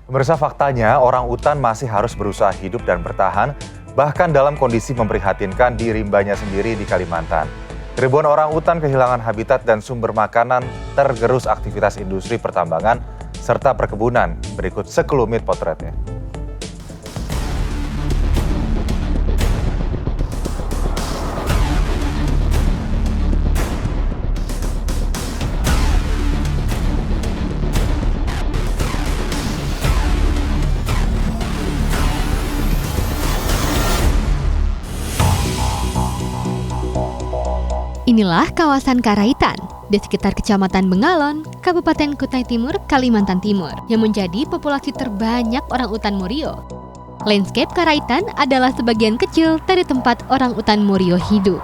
Pemirsa, faktanya orang utan masih harus berusaha hidup dan bertahan, bahkan dalam kondisi memprihatinkan di rimbanya sendiri di Kalimantan. Ribuan orang utan kehilangan habitat dan sumber makanan, tergerus aktivitas industri pertambangan, serta perkebunan. Berikut sekelumit potretnya. Inilah kawasan Karaitan di sekitar Kecamatan Bengalon, Kabupaten Kutai Timur, Kalimantan Timur, yang menjadi populasi terbanyak orang utan Morio. Landscape Karaitan adalah sebagian kecil dari tempat orang utan Morio hidup.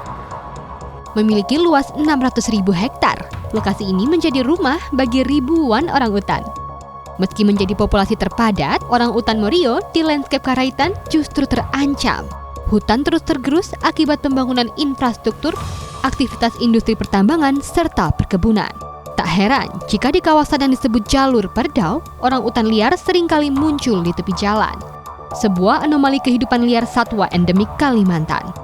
Memiliki luas 600.000 hektar, lokasi ini menjadi rumah bagi ribuan orang utan. Meski menjadi populasi terpadat, orang utan Morio di landscape Karaitan justru terancam. Hutan terus tergerus akibat pembangunan infrastruktur, aktivitas industri pertambangan, serta perkebunan. Tak heran jika di kawasan yang disebut jalur Perdau, orang utan liar seringkali muncul di tepi jalan. Sebuah anomali kehidupan liar satwa endemik Kalimantan.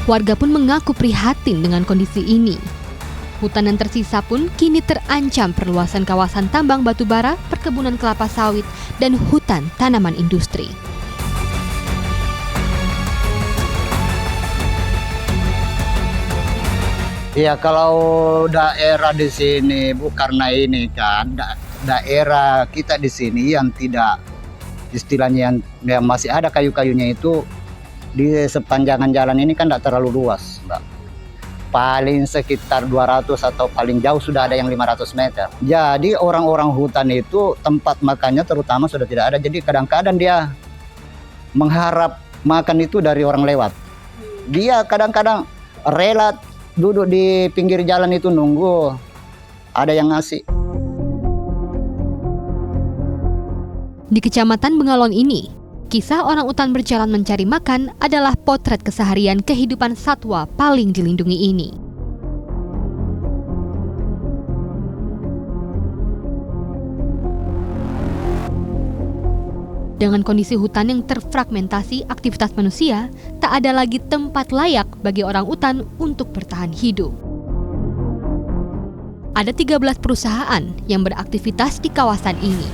Warga pun mengaku prihatin dengan kondisi ini. Hutan yang tersisa pun kini terancam perluasan kawasan tambang batu bara, perkebunan kelapa sawit, dan hutan tanaman industri. Ya kalau daerah di sini, karena ini kan daerah kita di sini yang tidak istilahnya yang masih ada kayu-kayunya itu di sepanjangan jalan ini kan tidak terlalu luas, Mbak. Paling sekitar 200 atau paling jauh sudah ada yang 500 meter. Jadi orang-orang hutan itu tempat makannya terutama sudah tidak ada. Jadi kadang-kadang dia mengharap makan itu dari orang lewat. Dia kadang-kadang rela duduk di pinggir jalan itu nunggu ada yang ngasih. Di Kecamatan Bengalon ini, kisah orang utan berjalan mencari makan adalah potret keseharian kehidupan satwa paling dilindungi ini. Dengan kondisi hutan yang terfragmentasi aktivitas manusia, tak ada lagi tempat layak bagi orang utan untuk bertahan hidup. Ada 13 perusahaan yang beraktivitas di kawasan ini.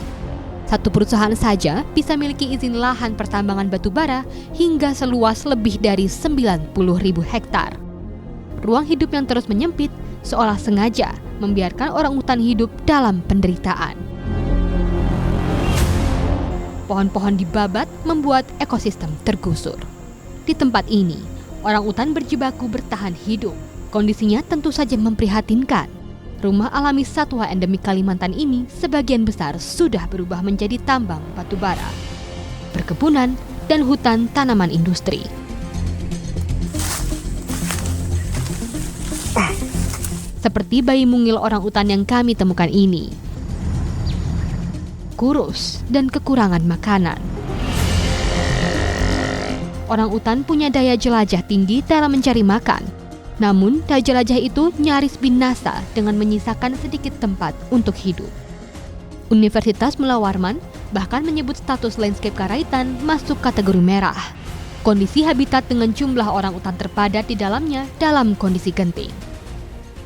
Satu perusahaan saja bisa miliki izin lahan pertambangan batu bara hingga seluas lebih dari 90.000 hektar. Ruang hidup yang terus menyempit seolah sengaja membiarkan orang utan hidup dalam penderitaan. Pohon-pohon dibabat membuat ekosistem tergusur. Di tempat ini, orang utan berjibaku bertahan hidup. Kondisinya tentu saja memprihatinkan. Rumah alami satwa endemik Kalimantan ini sebagian besar sudah berubah menjadi tambang batu bara, perkebunan, dan hutan tanaman industri. Seperti bayi mungil orang utan yang kami temukan ini. Kurus dan kekurangan makanan. Orang utan punya daya jelajah tinggi dalam mencari makan. Namun, daya jelajah itu nyaris binasa dengan menyisakan sedikit tempat untuk hidup. Universitas Mula Warman bahkan menyebut status landscape Karaitan masuk kategori merah. Kondisi habitat dengan jumlah orang utan terpadat di dalamnya dalam kondisi genting.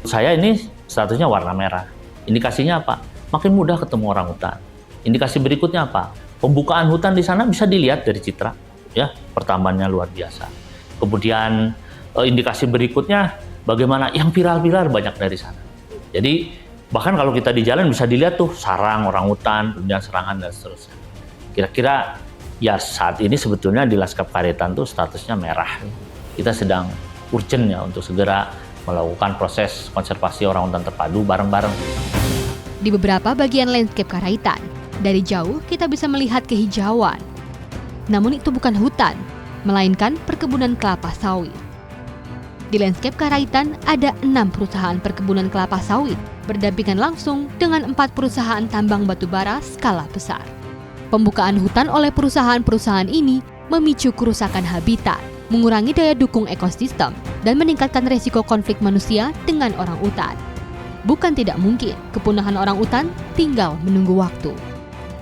Saya ini statusnya warna merah. Indikasinya apa? Makin mudah ketemu orang utan. Indikasi berikutnya apa? Pembukaan hutan di sana bisa dilihat dari citra, ya, pertambangannya luar biasa. Kemudian indikasi berikutnya bagaimana yang viral-viral banyak dari sana. Jadi bahkan kalau kita di jalan bisa dilihat tuh sarang orang hutan, kemudian serangan dan seterusnya. Kira-kira ya saat ini sebetulnya di Lanskap Karaitan tuh statusnya merah. Kita sedang urgent ya untuk segera melakukan proses konservasi orang hutan terpadu bareng-bareng. Di beberapa bagian landscape Karaitan, dari jauh kita bisa melihat kehijauan. Namun itu bukan hutan, melainkan perkebunan kelapa sawit. Di landscape Karaitan ada 6 perusahaan perkebunan kelapa sawit berdampingan langsung dengan 4 perusahaan tambang batu bara skala besar. Pembukaan hutan oleh perusahaan-perusahaan ini memicu kerusakan habitat, mengurangi daya dukung ekosistem, dan meningkatkan resiko konflik manusia dengan orang utan. Bukan tidak mungkin, kepunahan orang utan tinggal menunggu waktu.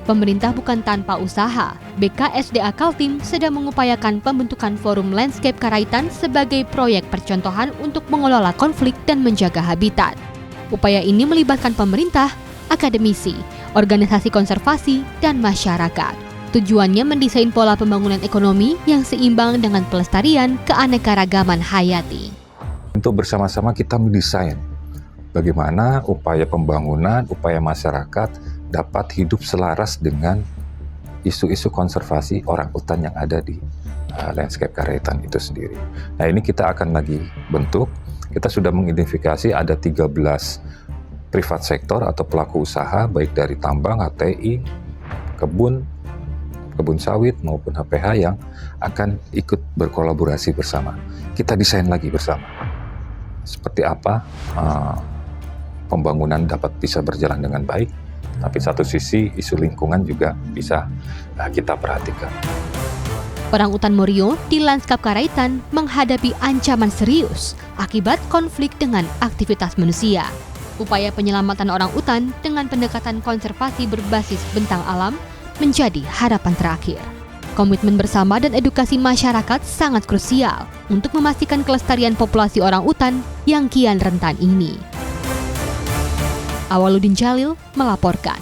Pemerintah bukan tanpa usaha. BKSDA Kaltim sedang mengupayakan pembentukan Forum Landscape Karaitan sebagai proyek percontohan untuk mengelola konflik dan menjaga habitat. Upaya ini melibatkan pemerintah, akademisi, organisasi konservasi, dan masyarakat. Tujuannya mendesain pola pembangunan ekonomi yang seimbang dengan pelestarian keanekaragaman hayati. Untuk bersama-sama kita mendesain bagaimana upaya pembangunan, upaya masyarakat dapat hidup selaras dengan isu-isu konservasi orang utan yang ada di Landscape Karaitan itu sendiri. Nah, ini kita akan lagi bentuk. Kita sudah mengidentifikasi ada 13 privat sektor atau pelaku usaha, baik dari tambang, HTI, kebun sawit maupun HPH yang akan ikut berkolaborasi bersama. Kita desain lagi bersama. Seperti apa pembangunan dapat bisa berjalan dengan baik, tapi satu sisi isu lingkungan juga bisa kita perhatikan. Orang utan Morio di Lanskap Karaitan menghadapi ancaman serius akibat konflik dengan aktivitas manusia. Upaya penyelamatan orang utan dengan pendekatan konservasi berbasis bentang alam menjadi harapan terakhir. Komitmen bersama dan edukasi masyarakat sangat krusial untuk memastikan kelestarian populasi orang utan yang kian rentan ini. Awaludin Jalil melaporkan.